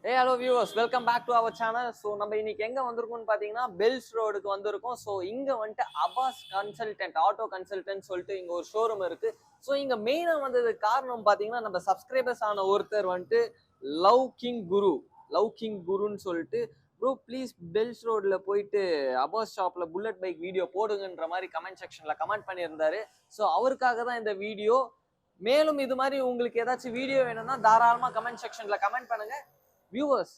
Hey, hello viewers, welcome back to our channel. So நம்ம இன்னைக்கு எங்க வந்திருக்கோம்னு பாத்தீங்கன்னா பெல்ஸ் ரோடுக்கு வந்திருக்கோம். ஸோ இங்க வந்துட்டு அபாஸ் கன்சல்டன்ட் ஆட்டோ கன்சல்டன்ட் சொல்லிட்டு இங்க ஒரு ஷோரூம் இருக்கு. ஸோ இங்க மெயினா வந்ததுக்கு காரணம் பாத்தீங்கன்னா நம்ம சப்ஸ்கிரைபர்ஸ் ஆன ஒருத்தர் வந்துட்டு லவ் கிங் குருன்னு சொல்லிட்டு ப்ரோ ப்ளீஸ் பெல்ஸ் ரோட்ல போயிட்டு அபாஸ் ஷாப்ல புல்லட் பைக் வீடியோ போடுங்கன்ற மாதிரி கமெண்ட் செக்ஷன்ல கமெண்ட் பண்ணியிருந்தாரு. ஸோ அவருக்காக தான் இந்த வீடியோ. மேலும் இது மாதிரி உங்களுக்கு ஏதாச்சும் வீடியோ வேணும்னா தாராளமா கமெண்ட் செக்ஷன்ல கமெண்ட் பண்ணுங்க. வியூவர்ஸ்,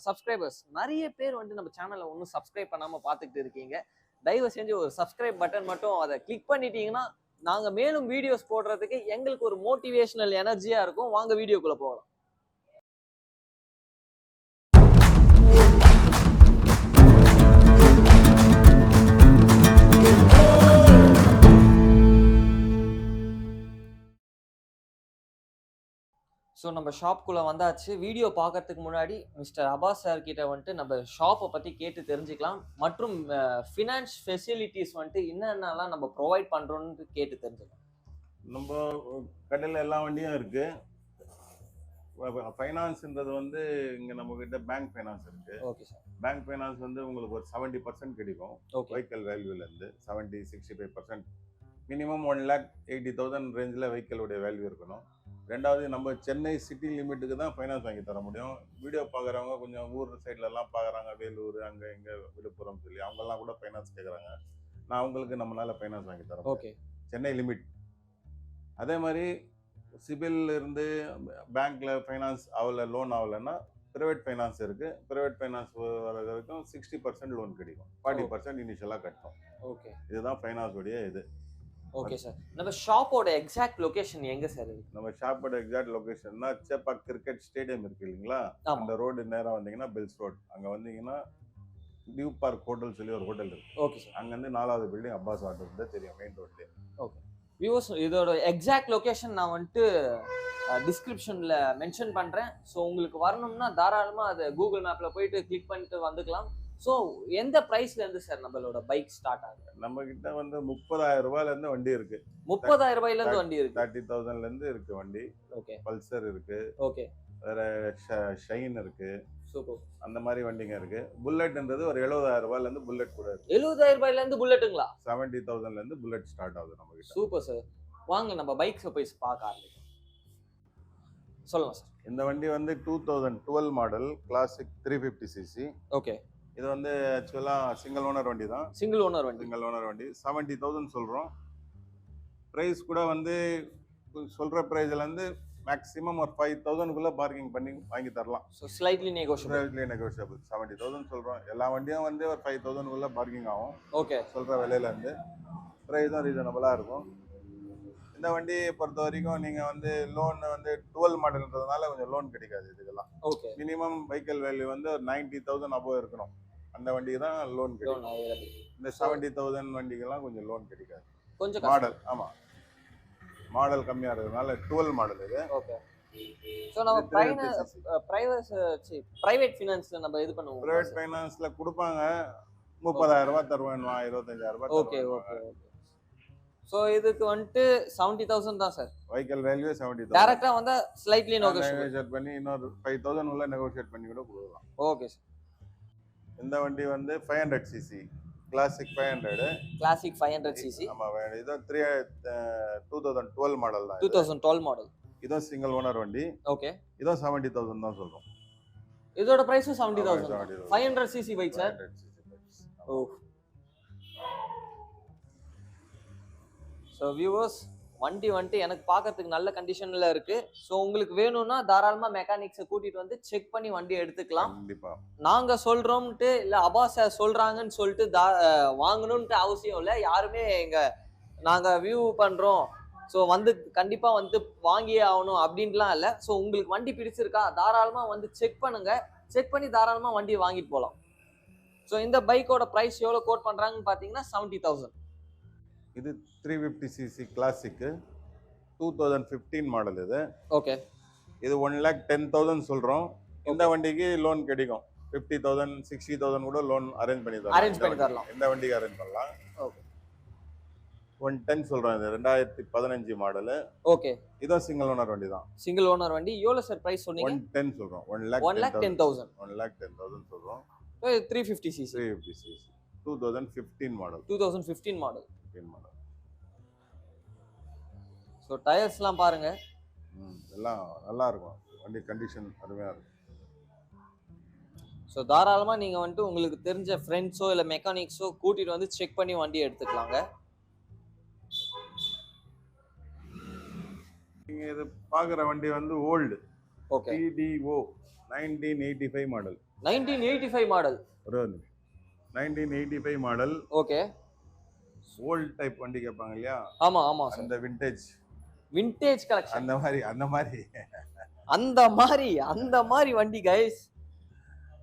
சப்ஸ்கிரைபர்ஸ் நிறைய பேர் வந்து நம்ம சேனலை ஒன்றும் சப்ஸ்கிரைப் பண்ணாமல் பார்த்துக்கிட்டு இருக்கீங்க. தயவு செஞ்சு ஒரு சப்ஸ்கிரைப் பட்டன் மட்டும் அதை கிளிக் பண்ணிட்டீங்கன்னா நாங்கள் மேலும் வீடியோஸ் போடுறதுக்கு எங்களுக்கு ஒரு மோட்டிவேஷனல் எனர்ஜியாக இருக்கும். வாங்க வீடியோக்குள்ளே போகலாம். ஸோ நம்ம ஷாப்குள்ளே வந்தாச்சு. வீடியோ பார்க்கறதுக்கு முன்னாடி மிஸ்டர் அபாஸ் சார் கிட்ட வந்துட்டு நம்ம ஷாப்பை பற்றி கேட்டு தெரிஞ்சுக்கலாம். மற்றும் ஃபினான்ஸ் ஃபெசிலிட்டிஸ் வந்துட்டு என்னென்னலாம் நம்ம ப்ரொவைட் பண்ணுறோன்னு கேட்டு தெரிஞ்சுக்கலாம். நம்ம கடையில் எல்லா வண்டியும் இருக்குது. ஃபைனான்ஸ்ன்றது வந்து இங்கே நம்மக்கிட்ட பேங்க் ஃபைனான்ஸ் இருக்குது. Okay sir. பேங்க் ஃபைனான்ஸ் வந்து உங்களுக்கு ஒரு 70% கிடைக்கும். ஓகே. வெஹிக்கல் வேல்யூலேருந்து 70-65%. மினிமம் 1,80,000 ரேஞ்சில் வெஹிக்கிளுடைய வேல்யூ இருக்கணும். ரெண்டாவது நம்ம சென்னை சிட்டி லிமிட்டுக்கு தான் ஃபைனான்ஸ் வாங்கி தர முடியும். வீடியோ பார்க்குறவங்க கொஞ்சம் ஊர் சைட்லலாம் பார்க்குறாங்க, வேலூர் அங்கே இங்கே விழுப்புரம் சொல்லி அவங்கெல்லாம் கூட ஃபைனான்ஸ் கேட்குறாங்க. நான் அவங்களுக்கு நம்மளால் ஃபைனான்ஸ் வாங்கி தரேன். ஓகே. சென்னை லிமிட். அதே மாதிரி சிபில் இருந்து பேங்க்கில் ஃபைனான்ஸ் லோன் ஆகலைன்னா ப்ரைவேட் ஃபைனான்ஸ் இருக்குது. ப்ரைவேட் ஃபைனான்ஸ் வர வரைக்கும் 60% லோன் கிடைக்கும். 40% இனிஷியலாக கட்டணும். ஓகே. இதுதான் ஃபைனான்ஸோடைய இது. Okay sir. நம்ம ஷாப்போட எக்ஸாக்ட் லொகேஷன் எங்க சார் இருக்கு? நம்ம ஷாப்போட எக்ஸாக்ட் லொகேஷன்னா சேப்பாக் கிரிக்கெட் ஸ்டேடியம் இருக்கு இல்லைங்களா, அந்த ரோடு நேராக வந்தீங்கன்னா பெல்ஸ் ரோட். அங்கே வந்தீங்கன்னா நியூ பார்க் ஹோட்டல் சொல்லி ஒரு ஹோட்டல் இருக்கு. Okay sir. அங்கேருந்து 4வது பில்டிங் அப்பாஸ் ஆட்டோ தான் தெரியும், மெயின் ரோட்லேயே. ஓகே வியூவர்ஸ், இதோட எக்ஸாக்ட் லொகேஷன் நான் வந்துட்டு டிஸ்கிரிப்ஷனில் மென்ஷன் பண்ணுறேன். ஸோ உங்களுக்கு வரணும்னா தாராளமாக அதை கூகுள் மேப்பில் போயிட்டு கிளிக் பண்ணிட்டு வந்துக்கலாம். ஸோ எந்த ப்ரைஸ்லேருந்து சார் நம்மளோட பைக் ஸ்டார்ட் ஆகுது? நம்ம கிட்ட வந்து 30,000 ரூபாயிலேருந்து வண்டி இருக்கு. 30,000 ரூபாயிலேருந்து வண்டி இருக்கு. 30,000லேருந்து இருக்கு வண்டி. ஓகே. பல்சர் இருக்கு. ஓகே. வேற ஷைன் இருக்கு. சூப்பர். அந்த மாதிரி வண்டிங்க இருக்கு. புல்லட்ன்றது ஒரு 70,000 ரூபாயிலேருந்து புல்லட் கூட இருக்கு. 70,000 ரூபாயிலேருந்து புல்லட்டுங்களா? 70,000லேருந்து புல்லட் ஸ்டார்ட் ஆகுது நம்ம கிட்ட. Super sir. வாங்க நம்ம பைக்ஸை போய் பார்க்க ஆரம்பிக்கலாம். சொல்லுங்க சார். இந்த வண்டி வந்து 2012 மாடல் கிளாசிக் 350cc. ஓகே. இது வந்து ஆக்சுவலாக சிங்கிள் ஓனர் வண்டி தான். சிங்கிள் ஓனர் வண்டி. 70,000 சொல்கிறோம். ப்ரைஸ் கூட வந்து சொல்கிற ப்ரைஸ்லேருந்து மேக்ஸிமம் ஒரு 5,000க்குள்ளே பார்க்கிங் பண்ணி வாங்கி தரலாம். So slightly negotiable. 70,000 சொல்கிறோம். எல்லா வண்டியும் வந்து ஒரு 5,000க்குள்ளே பார்க்கிங் ஆகும். ஓகே. சொல்கிற விலையிலேருந்து ப்ரைஸும் ரீசனபிளாக இருக்கும். இந்த வண்டியை பொறுத்த வரைக்கும் நீங்கள் வந்து லோன் வந்து 12 மாடல்ன்றதுனால கொஞ்சம் லோன் கிடைக்காது இதுக்கெல்லாம். ஓகே. மினிமம் வெஹிக்கல் வேல்யூ வந்து ஒரு 90,000 அபோவ் இருக்கணும். அந்த வண்டிக்கு தான் லோன் கிடைக்கும். இந்த 70,000 வண்டிக்கெல்லாம் கொஞ்சம் லோன் கிடைக்காது. கொஞ்சம் மாடல். ஆமாம், மாடல் கம்மியாக இருக்கிறதுனால 12 மாடல் இது. ஓகே. ஸோ நம்ம பிரைவேட் ஃபினான்ஸில் நம்ம இது பண்ணுவோம். ப்ரைவேட் ஃபைனான்ஸில் கொடுப்பாங்க. 30,000 ரூபாய் தருவேன், 25,000 ரூபாய். Okay okay okay. ஸோ இதுக்கு வந்துட்டு 70,000 தான் சார். Vehicle value 70,000. டேரக்டாக வந்து ஸ்லைட்லி நெகோஷியேட் பண்ணி இன்னொரு 5,000 உள்ள நெகோஷியேட் பண்ணி கூட கொடுக்கலாம். Okay sir. இந்த வண்டி வந்து 500cc கிளாசிக் 500. Classic 500cc. ஆமாம், இது 2012 மாடல் தான். 2012 மாடல். இதுவும் சிங்கிள் ஓனர் வண்டி. ஓகே. இதுவும் 70,000 தான் சொல்கிறோம். இதோட ப்ரைஸும் 70,000. 500cc bike sir. Oh. So viewers, வண்டி வந்துட்டு எனக்கு பார்க்கறதுக்கு நல்ல கண்டிஷனில் இருக்கு. ஸோ உங்களுக்கு வேணும்னா தாராளமாக மெக்கானிக்ஸை கூட்டிட்டு வந்து செக் பண்ணி வண்டி எடுத்துக்கலாம். கண்டிப்பாக. நாங்கள் சொல்கிறோம்ட்டு இல்லை அபாஸ் சார் சொல்கிறாங்கன்னு சொல்லிட்டு வாங்கணுன்ட்டு அவசியம் இல்லை. யாருமே நாங்கள் வியூ பண்ணுறோம் ஸோ வந்து கண்டிப்பாக வந்து வாங்கியே ஆகணும் அப்படின்ட்டுலாம் இல்லை. ஸோ உங்களுக்கு வண்டி பிடிச்சிருக்கா தாராளமாக வந்து செக் பண்ணுங்க. செக் பண்ணி தாராளமாக வண்டியை வாங்கிட்டு போகலாம். ஸோ இந்த பைக்கோட ப்ரைஸ் எவ்வளோ கோட் பண்ணுறாங்கன்னு பார்த்தீங்கன்னா 70,000. இது 350cc கிளாசிக்கு 2015 மாடல் இது. ஓகே. இது 1,10,000 சொல்கிறோம். இந்த வண்டிக்கு லோன் கிடைக்கும். 50,000 60,000 கூட லோன் அரேஞ்ச் பண்ணி தரலாம். இந்த வண்டிக்கு அரேஞ்ச் பண்ணலாம். ஓகே. 110 சொல்றேன். இது 2015 மாடலு. ஓகே. இதுவும் சிங்கிள் ஓனர் வண்டி தான். சிங்கிள் ஓனர் வண்டி. எவ்வளவு சார் பிரைஸ் சொன்னீங்க? 110 சொல்றோம். 1,10,000. 1,10,000 சொல்றோம். 350 cc. 350 cc. 2015 model. 2015 model. 15 model. So டயர்ஸ்லாம் பாருங்க. எல்லாம் நல்லா இருக்கும். வண்டி கண்டிஷன் அருமையா இருக்கும். ஸோ தாராளமாக நீங்கள் வந்துட்டு உங்களுக்கு தெரிஞ்ச ஃப்ரெண்ட்ஸோ இல்லை மெக்கானிக்ஸோ கூட்டிகிட்டு வந்து செக் பண்ணி வண்டியை எடுத்துக்கலாங்க. நீங்க இது பார்க்குற வண்டி வந்து old. Okay. TDO 1985 model. 1985 model. ஒரு 1985 மாடல். ஓகே. ஓல்டு டைப் வண்டி கேட்பாங்க இல்லையா? ஆமா ஆமா சார். அந்த விண்டேஜ் கலெக்ஷன். அந்த மாதிரி வண்டி கைஸ்.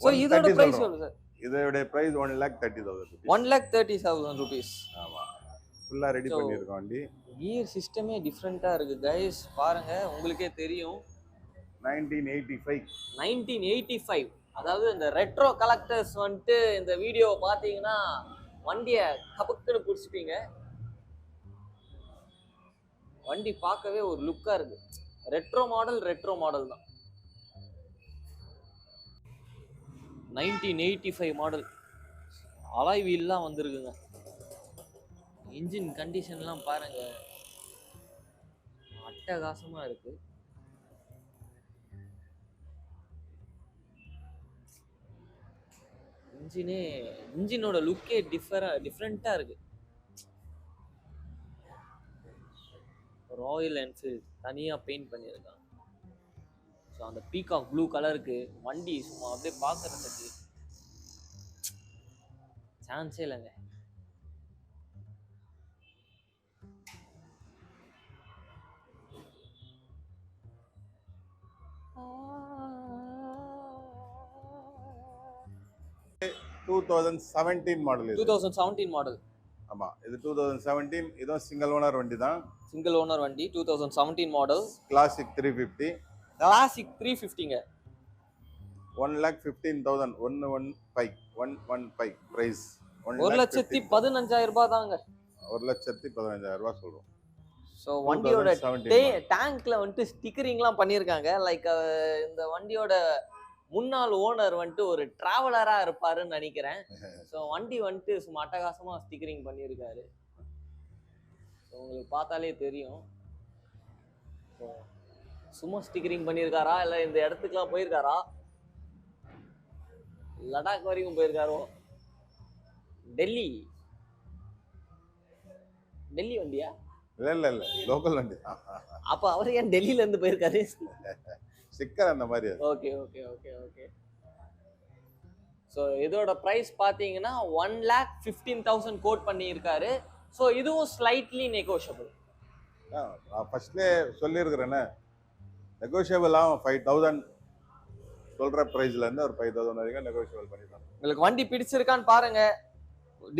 சோ இதோட பிரைஸ் எவ்வளவு சார்? இதோட பிரைஸ் 1,30,000 rupees. 1,30,000 rupees. ஆமா. ஃபுல்லா ரெடி பண்ணிருக்கோம் வண்டி. கியர் சிஸ்டமே டிஃபரெண்டா இருக்கு கைஸ். பாருங்க உங்களுக்கே தெரியும். 1985. அதாவது இந்த ரெட்ரோ கலெக்டர்ஸ் வந்துட்டு இந்த வீடியோவை பார்த்தீங்கன்னா வண்டியை கபக்குன்னு பிடிச்சிப்பீங்க. வண்டி பார்க்கவே ஒரு லுக்கா இருக்கு. ரெட்ரோ மாடல் தான். 1985 மாடல். அலாய் வீல்லாம் வந்திருக்குங்க. இன்ஜின் கண்டிஷன்லாம் பாருங்க, அட்டகாசமா இருக்கு. இன்ஜினோட லுக்கே டிஃப்ரெண்டா இருக்கு. ராயல் என்ஃபீல்ட் தனியா பெயிண்ட் பண்ணியிருக்காங்க. ஸோ அந்த பீகாக் ப்ளூ கலருக்கு வண்டி சும்மா அப்படியே பார்க்கறதுக்கு சான்ஸே இல்லைங்க. மாடல். 2017 மாடல். ஆமா, இது 2017. இதுவும் சிங்கிள் ஓனர் வண்டி தான். சிங்கிள் ஓனர் வண்டி 2017 மாடல். கிளாசிக் 350. கிளாசிக் 350ங்க. 1,15,000. 115 பிரைஸ். 1,15,000 ரூபாய் தாங்க. 1,15,000 ரூபாய் சொல்றோம். ஸோ வண்டியோட டேங்க்ல வந்துட்டு ஸ்டிக்கரிங்லாம் பண்ணியிருக்காங்க. லைக் இந்த வண்டியோட முன்னாள் ஓனர் வந்துட்டு ஒரு டிராவலரா இருப்பாருன்னு நினைக்கிறேன். ஸோ வண்டி வந்துட்டு சும்மா அட்டகாசமா ஸ்டிக்கரிங் பண்ணியிருக்காரு. ஸோ உங்களுக்கு பார்த்தாலே தெரியும். ஸோ சும்மா ஸ்டிக்கரிங் பண்ணியிருக்காரா இல்லை இந்த இடத்துக்குலாம் போயிருக்காரா? லடாக் வரைக்கும் போயிருக்காரோ? டெல்லி வண்டியா? இல்ல லோக்கல் வண்டி. அப்ப அவர் ஏன் டெல்லியில இருந்து போயிருக்காரு? ஸ்டிக்கர் அந்த மாதிரி. ஓகே. ஸோ இதோட ப்ரைஸ் பார்த்தீங்கன்னா 1,15,000 கோட் பண்ணியிருக்காரு. ஸோ இதுவும் ஸ்லைட்லி நெகோஷியபிள். நான் ஃபர்ஸ்ட்லேயே சொல்லியிருக்கிறேன்னு, நெகோஷியபிள் ஆகும். 5,000 சொல்கிற ப்ரைஸ்லேருந்து ஒரு 5,000 வரைக்கும் நெகோஷியபிள் பண்ணிக்கலாம். உங்களுக்கு வண்டி பிடிச்சிருக்கான்னு பாருங்க.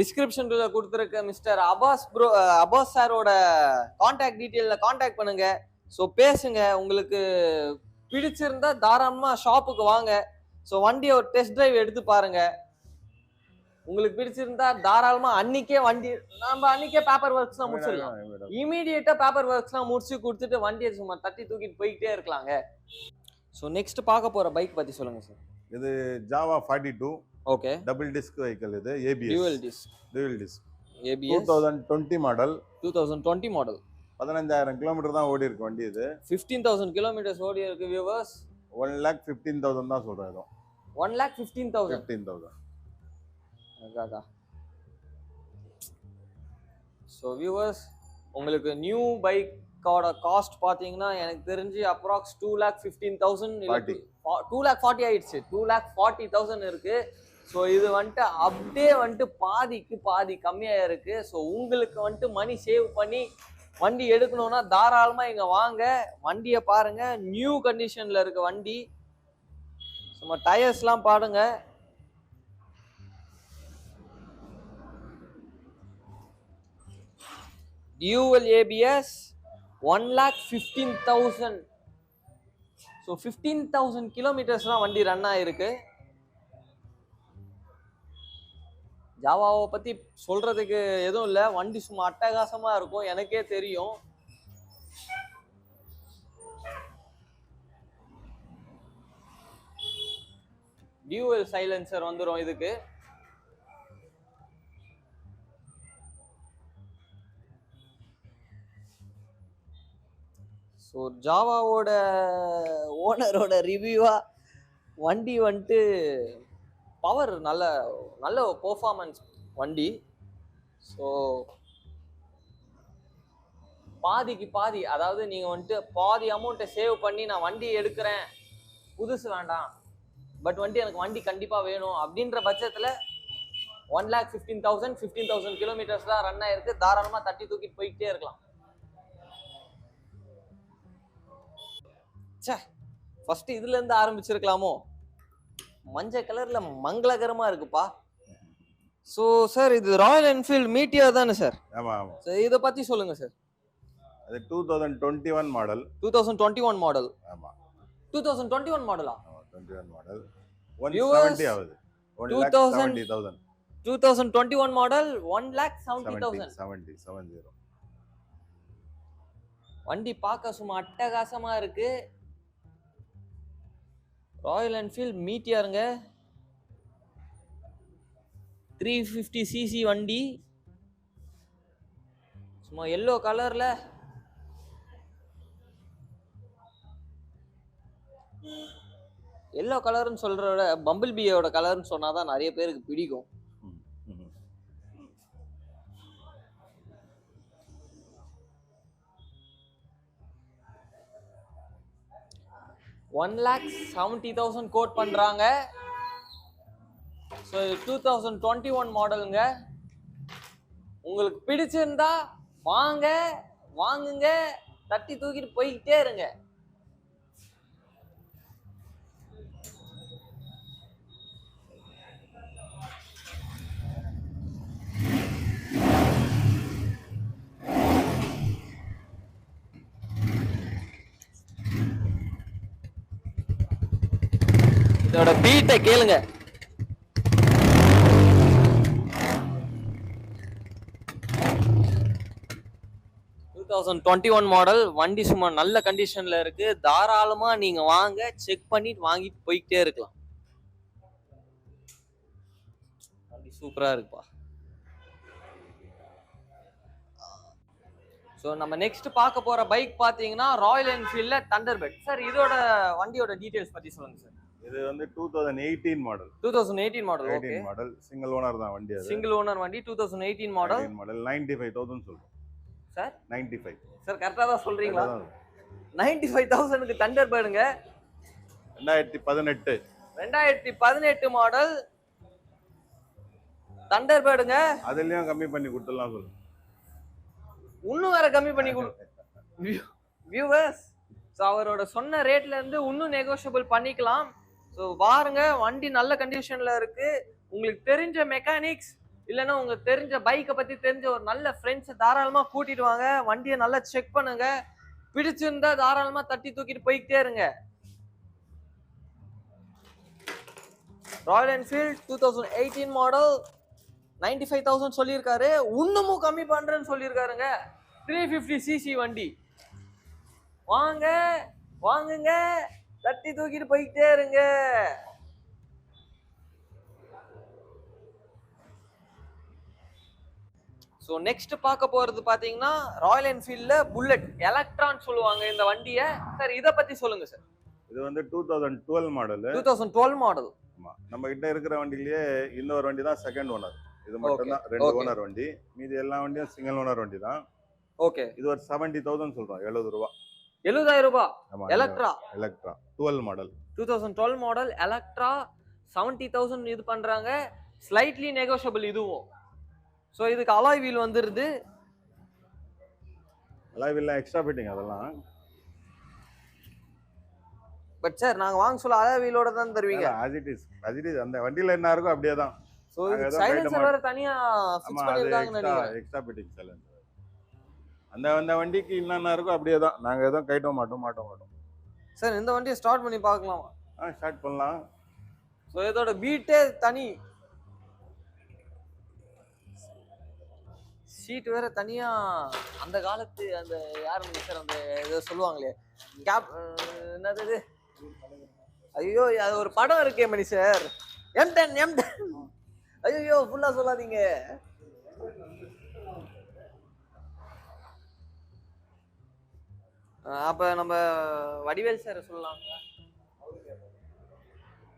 டிஸ்கிரிப்ஷன்ல கொடுத்துருக்க மிஸ்டர் அபாஸ் சாரோட கான்டாக்ட் டீட்டெயிலில் கான்டாக்ட் பண்ணுங்க. ஸோ பேசுங்க. உங்களுக்கு பிடிச்சிருந்தா தாராளமா ஷாப்புக்கு வாங்க. ஸோ வண்டியை ஒரு டெஸ்ட் டிரைவ் எடுத்து பாருங்க. உங்களுக்கு பிடிச்சிருந்தா தாராளமா அன்னைக்கே பேப்பர் ஒர்க்ஸ்லாம் முடிச்சிடலாம். இமீடியட்டா பேப்பர் ஒர்க்ஸ்லாம் முடிச்சு கொடுத்துட்டு வண்டியை சும்மா தட்டி தூக்கிட்டு போய்கிட்டே இருக்கலாங்க. ஸோ நெக்ஸ்ட் பார்க்க போற பைக் பத்தி சொல்லுங்க சார். இது Java 42. Okay. Double disk vehicle. இது ABS. Dual disk. ABS. 2020 model. 2020 model. 15,000 kilometre தான் ஓடி இருக்கு வண்டி. இது 15,000 கிலோமீட்டர்ஸ் ஓடி இருக்கு வியூவர்ஸ். 1,15,000 தான் சொல்றேன். 1,15,000. ஸோ வியூவர்ஸ், உங்களுக்கு நியூ பைக்கோட காஸ்ட் பார்த்தீங்கன்னா எனக்கு தெரிஞ்சு அப்ராக்ஸ் 2,15,000 2,40,000 ஆயிடுச்சு. 2,40,000 இருக்கு. ஸோ இது வந்துட்டு அப்படியே வந்துட்டு பாதிக்கு பாதி கம்மியாக இருக்கு. ஸோ உங்களுக்கு வந்துட்டு மணி சேவ் பண்ணி வண்டி எடுக்கணும்னா தாராளமா இங்க வாங்க. வண்டியை பாருங்க, நியூ கண்டிஷன்ல இருக்க வண்டி. சும்மா டயர்ஸ்லாம் பாருங்க. Dual ABS. 1,15,000. ஸோ 15,000 கிலோமீட்டர்ஸ்லாம் வண்டி ரன் ஆயிருக்கு. ஜாவாவை பத்தி சொல்றதுக்கு எதுவும் இல்லை, வண்டி சும்மா அட்டகாசமா இருக்கும், எனக்கே தெரியும். டியூவல் சைலன்சர் வந்துடும் இதுக்கு. ஸோ ஜாவாவோட ஓனரோட ரிவ்யூவா வண்டி வந்துட்டு பவர் நல்ல பெர்ஃபார்மன்ஸ் வண்டி. ஸோ பாதிக்கு பாதி, அதாவது நீங்கள் வந்துட்டு பாதி அமௌண்ட்டை சேவ் பண்ணி நான் வண்டி எடுக்கிறேன், புதுசு வேண்டாம் பட் வண்டி எனக்கு வண்டி கண்டிப்பாக வேணும் அப்படின்ற பட்சத்தில் 1,15,000 15,000 கிலோமீட்டர்ஸ் தான் ரன் ஆயிருக்கு. தாராளமாக தட்டி தூக்கிட்டு போயிட்டே இருக்கலாம். சே, ஃபர்ஸ்ட் இதுல இருந்து ஆரம்பிச்சிருக்கலாமோ? மஞ்சள் கலர்ல மங்களகரமா இருக்குப்பா. ஸோ சார், இது ராயல் என்ஃபீல்ட் மீட்டியர் தானே சார்? ஆமாம் ஆமாம். சார் இதை பற்றி சொல்லுங்கள் சார். அது 2021 மாடல். 2021 மாடல். ஆமாம், 2021 மாடலா? 21 மாடல். 170 ஆகுது. 1,70,000. 2021 மாடல் 1,70,000. 70. வண்டி பார்க்க சும்மா அட்டகாசமா இருக்கு. ராயல் என்ஃபீல்ட் மீட்டியருங்க, 350cc வண்டி, சும்மா எல்லோ கலர்ல. எல்லோ கலர்னு சொல்றத பம்பிள் பியோட கலர்னு சொன்னாதான் நிறைய பேருக்கு பிடிக்கும். $1,70,000 கோட் பண்றாங்க. ஸோ 2021 மாடலுங்க. உங்களுக்கு பிடிச்சிருந்தா வாங்குங்க, தட்டி தூக்கிட்டு போய்கிட்டே இருங்க. இதோட பீட்டை கேளுங்க. மாடல் வண்டி சும்மா நல்ல கண்டிஷன்ல இருக்கு. தாராளமா நீங்க வாங்க, செக் பண்ணிட்டு வாங்கிட்டு போய்கிட்டே இருக்கலாம். வண்டி சூப்பரா இருக்குப்பா. ஸோ நம்ம நெக்ஸ்ட் பார்க்க போற பைக் பாத்தீங்கன்னா ராயல் என்ஃபீல்ட்ல தண்டர்பர்ட். சார் இதோட வண்டியோட டீடைல்ஸ் பத்தி சொல்லுங்க சார். இது வந்து 2018 model. 2018 model. Okay, model single owner தான் வண்டி. அது சிங்கிள் ஓனர் வண்டி. 2018 மாடல். 95,000 சொல்றோம் சார். 95 சார் கரெக்டா தான் சொல்றீங்களா? 95,000க்கு தண்டர்பர்டுங்க. 2018 மாடல் தண்டர்பர்டுங்க. அதுலயும் கம்மி பண்ணி கொடுத்துடலாம் சொல்லுங்க. இன்னும் வேற கம்மி பண்ணி வியூவர்ஸ். ஸோ அவரோட சொன்ன ரேட்ல இருந்து இன்னும் நெகோஷியபிள் பண்ணிக்கலாம். ஸோ பாருங்க, வண்டி நல்ல கண்டிஷன்ல இருக்கு. உங்களுக்கு தெரிஞ்ச மெக்கானிக்ஸ் இல்லைன்னா உங்களுக்கு தெரிஞ்ச பைக்கை பத்தி தெரிஞ்ச ஒரு நல்ல ஃப்ரெண்ட்ஸை தாராளமா கூட்டிட்டு வாங்க. வண்டியை நல்லா செக் பண்ணுங்க. பிடிச்சிருந்தா தாராளமா தட்டி தூக்கிட்டு போய்கிட்டே இருங்க. ராயல் என்ஃபீல்ட் 2018 மாடல் 95,000 சொல்லியிருக்காரு. இன்னமும் கம்மி பண்றேன்னு சொல்லியிருக்காருங்க. 350cc வண்டி. வாங்குங்க, தட்டி தூக்கிட்டு போய்கிட்டே இருங்க. ஸோ நெக்ஸ்ட் பார்க்க போறது பாத்தீங்கன்னா ராயல் என்ஃபீல்ட்ல புல்லட் எலக்ட்ரான் சொல்லுவாங்க இந்த வண்டியை. சார் இதை பத்தி சொல்லுங்க சார். இது வந்து 2012 மாடல். 2012 மாடல். ஆமா, நம்ம கிட்ட இருக்கிற வண்டியிலேயே இந்த ஒரு வண்டி தான் செகண்ட் ஓனர். இது மட்டும் தான் 2 ஓனர் வண்டி. மீதி எல்லா வண்டியும் சிங்கிள் ஓனர் வண்டி தான். ஓகே, இது ஒரு 70,000 சொல்றோம். 70 ரூபாய். 70,000 ரூபாய். ஆமா, எலக்ட்ரா 12 மாடல். 2012 மாடல் எலக்ட்ரா 70,000 இது பண்றாங்க. ஸ்லைட்லி நெகோஷியபிள் இதுவும். ஸோ இதுக்கு அலாய் வீல் வந்துருது. அலாய் வீல் எக்ஸ்ட்ரா ஃபிட்டிங் அதெல்லாம். பட் சார் நாங்க வாங்க சொல்ல அலாய் வீலோட தான் தருவீங்க. as it is அந்த வண்டியில என்ன இருக்கோ அப்படியே தான். சோ சைலன்சர் வேற தனியா ஃபிக்ஸ் பண்ணிருக்காங்கன்னு நினைக்கிறேன். Extra fitting silencer. அந்த வண்டிக்கு என்னென்ன இருக்கோ அப்படியே தான். நாங்க எதுவும் கைட்ட மாட்டோம். சார் இந்த வண்டியை ஸ்டார்ட் பண்ணி பார்க்கலாமா? ஸ்டார்ட் பண்ணலாம். ஸோ இதோட பீட்டே தனி. சீட் வேற தனியா அந்த காலத்து அந்த யார் சார் அந்த ஏதோ சொல்லுவாங்களே கேப் என்னது இது? ஐயோ அது ஒரு படம் இருக்கே மணி சார், M10. ஐயோ ஃபுல்லா சொல்லாதீங்க. அப்ப நம்ம வடிவேல் சார் சொல்லலாம்.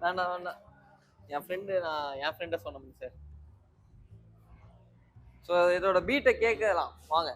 வேண்டாம் வேண்டாம், என் ஃப்ரெண்டை சொன்னேன் சார். ஸோ இதோட பீட்டை கேட்கலாம் வாங்க.